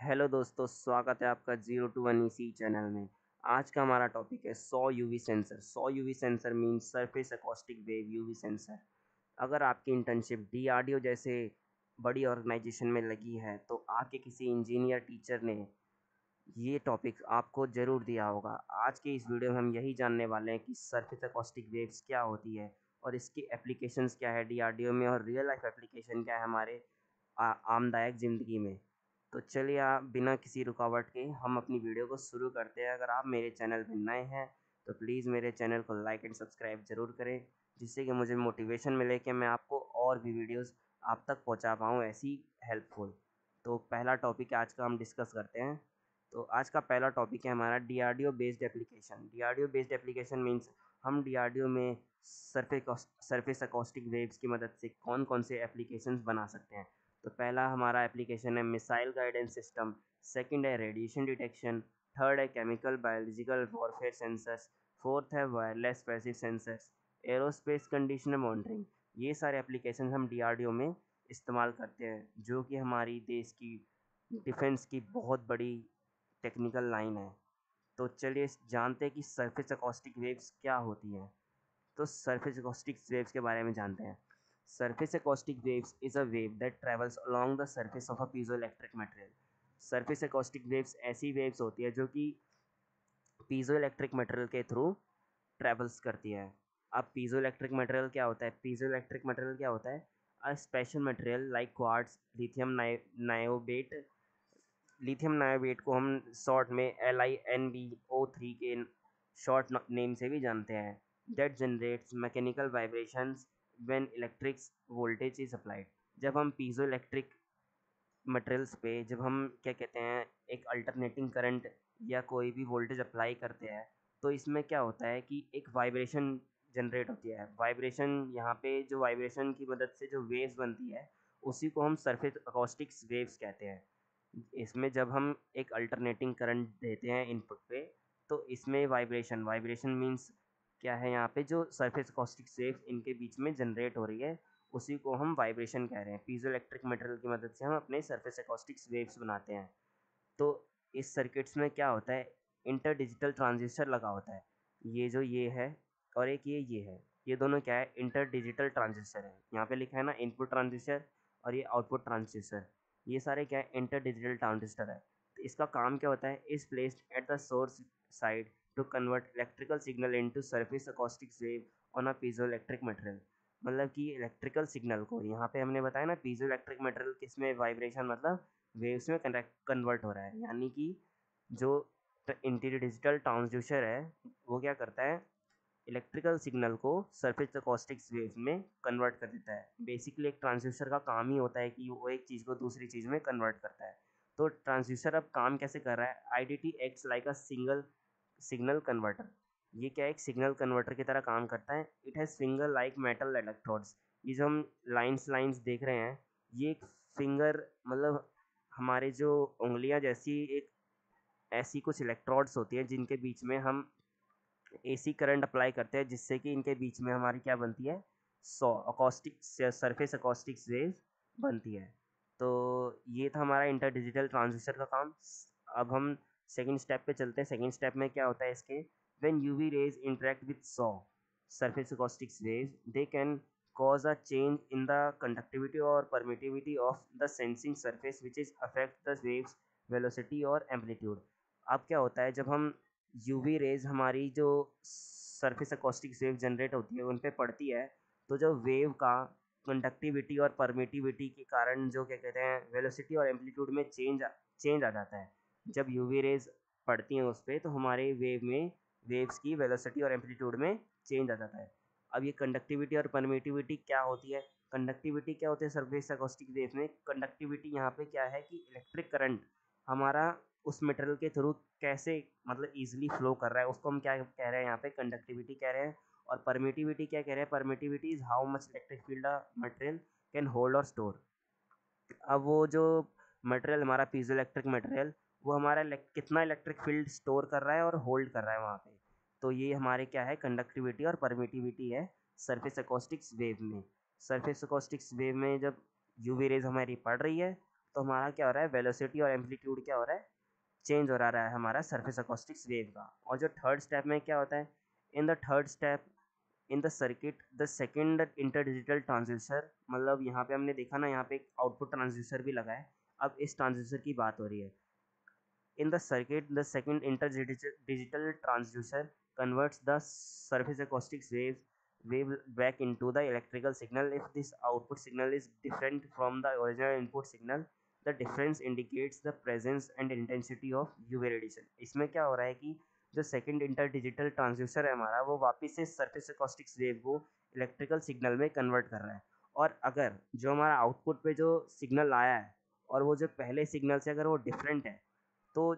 Hello दोस्तों, स्वागत है आपका 0 to 1 चैनल में। आज का हमारा टॉपिक है 100 UV sensor. 100 UV sensor means surface acoustic wave UV sensor. अगर आपकी इंटर्नशिप डीआरडीओ जैसे बड़ी ऑर्गेनाइजेशन में लगी है तो आपके किसी इंजीनियर टीचर ने ये टॉपिक आपको ज़रूर दिया होगा। आज के इस वीडियो में हम यही जानने वाले हैं कि सरफेस अकॉस्टिक वेव्स क्या होती है और इसकी एप्लीकेशंस क्या है डीआरडीओ में, और रियल लाइफ एप्लीकेशन क्या है हमारे आमदायक ज़िंदगी में। तो चलिए, आप बिना किसी रुकावट के हम अपनी वीडियो को शुरू करते हैं। अगर आप मेरे चैनल पर नए हैं तो प्लीज़ मेरे चैनल को लाइक एंड सब्सक्राइब ज़रूर करें, जिससे कि मुझे मोटिवेशन मिले कि मैं आपको और भी वीडियोस आप तक पहुंचा पाऊँ ऐसी हेल्पफुल। तो पहला टॉपिक आज का हम डिस्कस करते हैं। तो आज का पहला टॉपिक है हमारा DRDO based application. DRDO based application means हम डीआरडीओ में सरफेस अकॉस्टिक वेव्स की मदद से कौन कौन से एप्लीकेशंस बना सकते हैं। तो पहला हमारा एप्लीकेशन है मिसाइल गाइडेंस सिस्टम, सेकंड है रेडिएशन डिटेक्शन, थर्ड है chemical biological warfare sensors, fourth है wireless passive sensors, aerospace conditioner monitoring. ये सारे एप्लीकेशन हम डीआरडीओ में इस्तेमाल करते हैं, जो कि हमारी देश की डिफेंस की बहुत बड़ी टेक्निकल लाइन है। तो चलिए जानते हैं कि सरफेस अकॉस्टिक वेव्स क्या होती हैं। तो सरफेस अकॉस्टिक वेव्स के बारे में जानते हैं। Surface acoustic waves is a wave that travels along the surface of a piezoelectric material. Surface acoustic waves ऐसी वेव्स होती है जो कि पीजोइलेक्ट्रिक मटेरियल के थ्रू ट्रेवल्स करती है। अब पीजोइलेक्ट्रिक मटेरियल क्या होता है? पीजोइलेक्ट्रिक मटेरियल क्या होता है? A special material like quartz, niobate. Lithium niobate को हम शॉर्ट में LiNbO3 के शॉर्ट नेम से भी जानते हैं। That generates mechanical vibrations when electric voltage is applied. जब हम पीजो इलेक्ट्रिक मटेरियल्स पे जब हम क्या कहते हैं एक अल्टरनेटिंग करंट या कोई भी वोल्टेज अप्लाई करते हैं, तो इसमें क्या होता है कि एक वाइब्रेशन जनरेट होती है। वाइब्रेशन यहाँ पे जो वाइब्रेशन की मदद से जो वेव्स बनती है, उसी को हम सरफेस अकॉस्टिक्स वेव्स कहते हैं। इसमें जब हम एक अल्टरनेटिंग करंट देते हैं इनपुट पे, तो इसमें वाइब्रेशन वाइब्रेशन मीन्स क्या है, यहाँ पे जो सरफेस अकॉस्टिक वेव्स इनके बीच में जनरेट हो रही है, उसी को हम वाइब्रेशन कह रहे हैं। पीजो इलेक्ट्रिक मटेरियल की मदद से हम अपने सरफेस अकॉस्टिक्स वेव्स बनाते हैं। तो इस सर्किट्स में क्या होता है, इंटर डिजिटल ट्रांजिस्टर लगा होता है। ये जो ये है और एक ये है, ये दोनों क्या है, इंटर डिजिटल ट्रांजिस्टर है। यहाँ पे लिखा है ना इनपुट ट्रांजिस्टर और ये आउटपुट ट्रांजिस्टर। ये सारे क्या है, इंटर डिजिटल ट्रांजिस्टर है। तो इसका काम क्या होता है, is placed at the source side to convert electrical signal into surface acoustic wave on a piezoelectric material. मतलब कि इलेक्ट्रिकल सिग्नल को यहाँ पे हमने बताया ना, पीजो इलेक्ट्रिक मटेरियल किसमें वाइब्रेशन मतलब वेव्स में कन्वर्ट हो रहा है। यानी कि जो इंटीरियर डिजिटल ट्रांसड्यूसर है, वो क्या करता है, इलेक्ट्रिकल सिग्नल को सरफेस अकॉस्टिक्स वेव में कन्वर्ट कर देता है। बेसिकली एक ट्रांसड्यूसर का काम ही होता है कि वो एक चीज़ को दूसरी चीज़ में कन्वर्ट करता है। तो ट्रांसड्यूसर अब काम कैसे कर रहा है, IDT acts like a single signal converter. ये क्या है, एक सिग्नल कन्वर्टर की तरह काम करता है। It has finger like metal electrodes. ये जो हम लाइंस देख रहे हैं, ये एक फिंगर मतलब हमारे जो उंगलियां जैसी एक ऐसी कुछ इलेक्ट्रोड्स होती हैं जिनके बीच में हम एसी करंट अप्लाई करते हैं, जिससे कि इनके बीच में हमारी क्या बनती है, सौ अकॉस्टिक सरफेस अकॉस्टिक्स वेव बनती है। तो ये था हमारा इंटर डिजिटल ट्रांजिस्टर का काम। अब हम सेकंड स्टेप पे चलते हैं। सेकंड स्टेप में क्या होता है इसके, when UV raise interact with सौ surface acoustics waves, they can cause a change in the conductivity or permittivity of the sensing surface which is affect the waves velocity और amplitude। अब क्या होता है, जब हम यूवी रेज हमारी जो सरफेस अकॉस्टिक वेव जनरेट होती है उन पे पड़ती है, तो जो वेव का कंडक्टिविटी और परमिटिविटी के कारण जो क्या कहते हैं वेलोसिटी और एम्पलीट्यूड में चेंज आ जाता है। जब यूवी रेज पड़ती हैं उस पर, तो हमारे वेव्स की वेलोसिटी और एम्पलीट्यूड में चेंज आ जाता है। अब ये कंडक्टिविटी और परमिटिविटी क्या होती है, कंडक्टिविटी क्या होती है सरफेस अकॉस्टिक वेव में, कंडक्टिविटी यहाँ पे क्या है कि इलेक्ट्रिक करंट हमारा उस मटेरियल के थ्रू कैसे मतलब इजीली फ्लो कर रहा है, उसको हम क्या कह रहे हैं यहाँ पे, कंडक्टिविटी कह रहे हैं। और परमिटिविटी क्या कह रहे हैं, permittivity is how much electric field a material can hold और स्टोर। अब वो जो मटेरियल हमारा पीजो इलेक्ट्रिक मटेरियल, वो हमारा कितना इलेक्ट्रिक फील्ड स्टोर कर रहा है और होल्ड कर रहा है वहाँ पे। तो ये हमारे क्या है, कंडक्टिविटी और परमिटिविटी है सरफेस अकॉस्टिक्स वेव में। सरफेस अकॉस्टिक्स वेव में जब यूवी रेज हमारी पड़ रही है, तो हमारा क्या हो रहा है, वेलोसिटी और एम्पलीट्यूड क्या हो रहा है, चेंज हो रहा है हमारा सरफेस अकॉस्टिक्स वेव का। और जो थर्ड स्टेप में क्या होता है, in the third step in the circuit the second interdigital transducer, मतलब यहाँ पे हमने देखा ना, यहाँ पे एक आउटपुट ट्रांसड्यूसर भी लगा है। अब इस ट्रांसड्यूसर की बात हो रही है। In the circuit, the second interdigital transducer converts the surface acoustics wave back into the electrical signal. If this output signal is different from the original input signal, the difference indicates the presence and intensity of UV radiation. इसमें क्या हो रहा है कि जो second interdigital transducer है हमारा, वो वापस से सरफेस अकॉस्टिक्स वेव को इलेक्ट्रिकल सिग्नल में कन्वर्ट कर रहा है। और अगर जो हमारा आउटपुट पे जो सिग्नल आया है और वो जो पहले सिग्नल से अगर वो डिफरेंट है, तो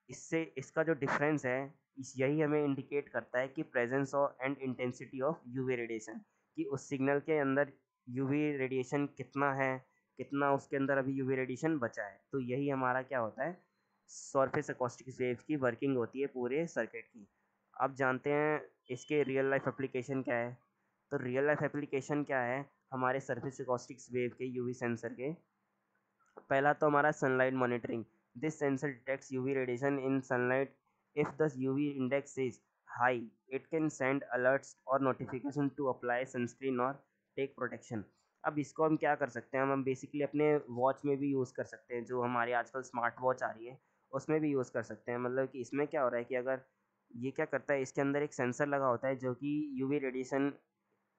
इससे इसका जो डिफरेंस है, यही हमें इंडिकेट करता है कि presence of and intensity of UV radiation, कि उस सिग्नल के अंदर यूवी रेडिएशन कितना है, कितना उसके अंदर अभी यूवी रेडिएशन बचा है। तो यही हमारा क्या होता है, सरफेस अकॉस्टिक वेव की वर्किंग होती है पूरे सर्किट की। अब जानते हैं इसके रियल लाइफ एप्लीकेशन क्या है। तो रियल लाइफ एप्लीकेशन क्या है हमारे सरफेस अकॉस्टिक्स वेव के, यूवी सेंसर के। पहला तो हमारा sunlight monitoring. This sensor detects UV radiation in sunlight. If the UV index is high, it can send alerts और नोटिफिकेशन टू अप्लाई सनस्क्रीन और टेक प्रोटेक्शन। अब इसको हम क्या कर सकते हैं, हम बेसिकली अपने वॉच में भी यूज़ कर सकते हैं, जो हमारी आजकल स्मार्ट वॉच आ रही है उसमें भी यूज़ कर सकते हैं। मतलब कि इसमें क्या हो रहा है कि अगर ये क्या करता है, इसके अंदर एक सेंसर लगा होता है जो कि यूवी रेडिएशन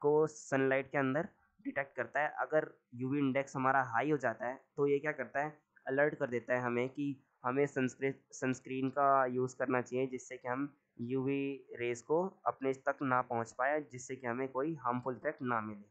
को सनलाइट के अंदर डिटेक्ट करता है। अगर यूवी इंडेक्स हमारा हाई हो जाता है तो ये क्या करता है, अलर्ट कर देता है हमें कि हमें सनस्क्रीन का यूज़ करना चाहिए, जिससे कि हम यूवी रेज को अपने तक ना पहुंच पाए, जिससे कि हमें कोई हार्मफुल इफेक्ट ना मिले।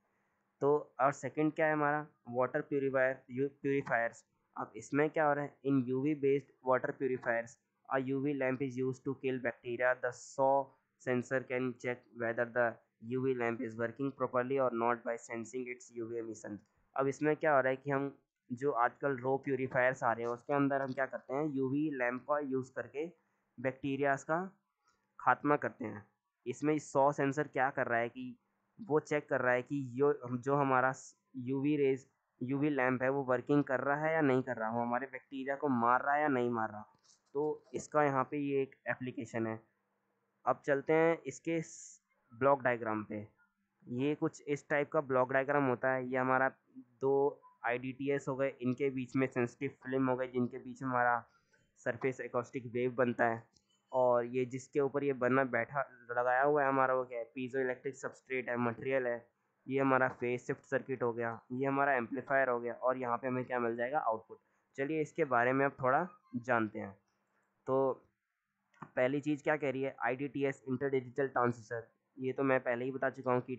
तो और सेकंड क्या है हमारा, वाटर प्यूरीफायर्स। अब इसमें क्या हो रहा है, इन UV based water purifiers a UV lamp is used to kill bacteria. The SAW sensor can check whether the UV lamp is working properly or not by sensing its UV emission. अब इसमें क्या हो रहा है कि हम जो आजकल रो प्यूरीफायर्स आ रहे हैं उसके अंदर हम क्या करते हैं, यूवी लैम्प का यूज़ करके बैक्टीरियाज का खात्मा करते हैं। इसमें 100 सेंसर क्या कर रहा है कि वो चेक कर रहा है कि जो हमारा यूवी रेज यूवी लैम्प है वो वर्किंग कर रहा है या नहीं कर रहा, वो हमारे बैक्टीरिया को मार रहा है या नहीं मार रहा। तो इसका यहाँ पे ये एक एप्लीकेशन है। अब चलते हैं इसके ब्लॉक डायग्राम पे। ये कुछ इस टाइप का ब्लॉक डायग्राम होता है। ये हमारा दो IDTS हो गए, इनके बीच में सेंसिटिव फिल्म हो गई, जिनके बीच में हमारा सरफेस एकॉस्टिक वेव बनता है। और ये जिसके ऊपर ये बना बैठा लगाया हुआ है हमारा, वो क्या है, पीजो इलेक्ट्रिक सबस्ट्रेट है, मटेरियल है। ये हमारा फेज शिफ्ट सर्किट हो गया, ये हमारा एम्पलीफायर हो गया, और यहाँ पे हमें क्या मिल जाएगा, आउटपुट। चलिए इसके बारे में अब थोड़ा जानते हैं। तो पहली चीज़ क्या कह रही है, IDTS इंटर डिजिटल ट्रांसड्यूसर। ये तो मैं पहले ही बता चुका हूँ कि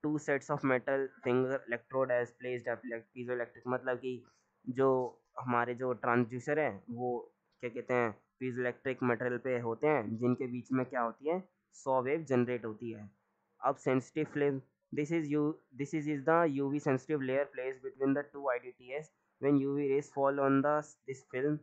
two sets of metal finger electrode as placed piezoelectric, मतलब कि जो हमारे जो ट्रांसड्यूसर है वो क्या कहते हैं, पीजो इलेक्ट्रिक मटेरियल पे होते हैं, जिनके बीच में क्या होती है, सॉ वेव जनरेट होती है। अब sensitive flame, this is the UV sensitive layer place between the two IDTS। When UV rays fall on the this film,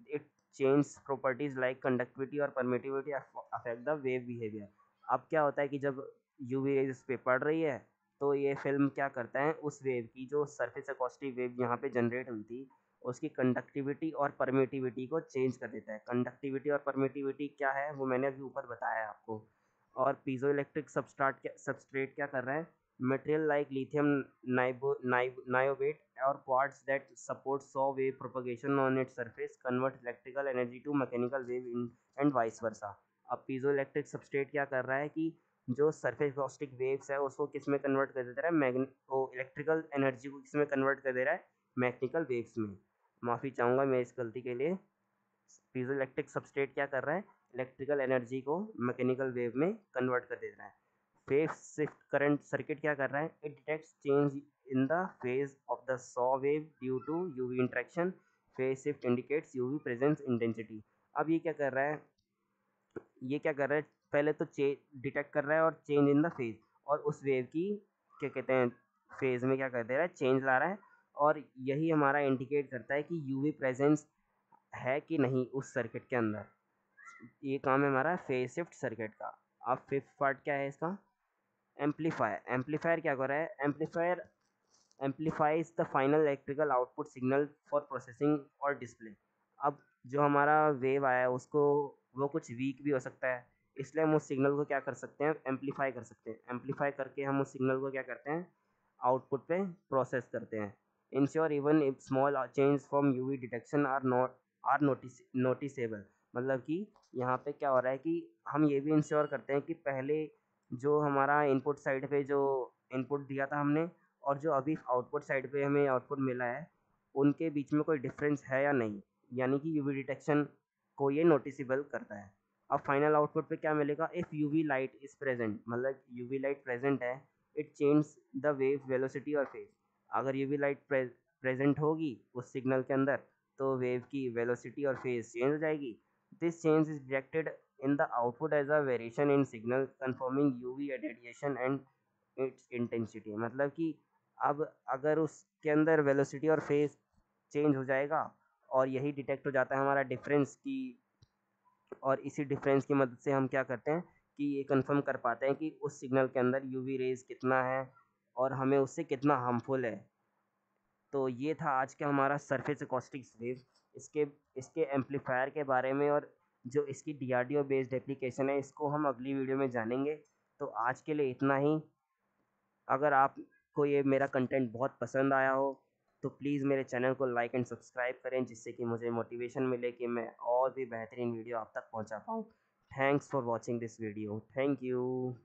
it change properties like conductivity और permittivity affect the wave behaviour. अब क्या होता है कि जब UV rays उस पर पड़ रही है, तो ये फिल्म क्या करता है, उस वेव की जो सरफेस अकॉस्टिक वेव यहाँ पे जनरेट हुई थी, उसकी कंडक्टिविटी और परमिटिविटी को चेंज कर देता है। कंडक्टिविटी और परमिटिविटी क्या है वो मैंने अभी ऊपर बताया आपको। और पीजो इलेक्ट्रिक सबस्ट्रेट क्या कर रहा है, मटेरियल लाइक लिथियम नायोबेट और क्वार्ट्ज दैट सपोर्ट सॉ wave propagation on its surface convert electrical energy to mechanical wave in and vice versa. अब पीजो इलेक्ट्रिक सबस्ट्रेट क्या कर रहा है कि जो सरफेस अकॉस्टिक वेव्स है उसको किस में कन्वर्ट कर दे रहा है, इलेक्ट्रिकल एनर्जी को किस में कन्वर्ट कर दे रहा है, मैकेनिकल वेव्स में। माफ़ी चाहूँगा मैं इस गलती के लिए। पीजो इलेक्ट्रिक सबस्ट्रेट क्या कर रहा है, इलेक्ट्रिकल एनर्जी को मैकेनिकल वेव में कन्वर्ट कर दे रहा है। फेज शिफ्ट करंट सर्किट क्या कर रहा है, it detects change in the phase of the सॉ wave due to UV interaction. Phase shift indicates UV presence intensity. अब ये क्या कर रहा है, ये क्या कर रहा है, पहले तो डिटेक्ट कर रहा है और चेंज इन द फेज, और उस वेव की क्या कहते हैं, फेज में क्या कर दे रहा है, चेंज ला रहा है। और यही हमारा इंडिकेट करता है कि यूवी प्रेजेंस है कि नहीं उस सर्किट के अंदर। ये काम है हमारा फेज शिफ्ट सर्किट का। अब फिफ्थ पार्ट क्या है इसका, एम्पलीफायर। एम्पलीफायर क्या कर रहा है, amplifier amplifies the final electrical output signal for processing और डिस्प्ले। अब जो हमारा वेव आया है उसको, वो कुछ वीक भी हो सकता है, इसलिए हम उस सिग्नल को क्या कर सकते हैं, एम्पलीफाई कर सकते हैं। एम्पलीफाई करके हम उस सिग्नल को क्या करते हैं, आउटपुट पे प्रोसेस करते हैं। Ensure even if small change from UV detection are noticeable. मतलब कि यहाँ पे क्या हो रहा है कि हम ये भी इंश्योर करते हैं कि पहले जो हमारा इनपुट साइड पे जो इनपुट दिया था हमने, और जो अभी आउटपुट साइड पे हमें आउटपुट मिला है, उनके बीच में कोई डिफरेंस है या नहीं, यानी कि यूवी डिटेक्शन को ये नोटिसेबल करता है। अब फाइनल आउटपुट पे क्या मिलेगा, if UV light is present, मतलब यूवी लाइट प्रेजेंट है, it change the wave velocity और फेज। अगर यूवी लाइट प्रेजेंट होगी उस सिग्नल के अंदर, तो वेव की वेलोसिटी और फेज चेंज हो जाएगी। This change is detected in the output as a variation in signal confirming UV radiation and its intensity। मतलब कि अब अगर उसके अंदर वेलोसिटी और फेज चेंज हो जाएगा, और यही डिटेक्ट हो जाता है हमारा डिफरेंस की, और इसी डिफरेंस की मदद से हम क्या करते हैं कि ये कंफर्म कर पाते हैं कि उस सिग्नल के अंदर यूवी रेज कितना है और हमें उससे कितना हार्मफुल है। तो ये था आज का हमारा सरफेस एकॉस्टिक्स वेव, इसके इसके एम्पलीफायर के बारे में, और जो इसकी डीआरडीओ बेस्ड एप्लीकेशन है इसको हम अगली वीडियो में जानेंगे। तो आज के लिए इतना ही। अगर आपको ये मेरा कंटेंट बहुत पसंद आया हो तो प्लीज़ मेरे चैनल को लाइक एंड सब्सक्राइब करें, जिससे कि मुझे मोटिवेशन मिले कि मैं और भी बेहतरीन वीडियो आप तक पहुंचा पाऊँ। Thanks for watching this video. Thank you.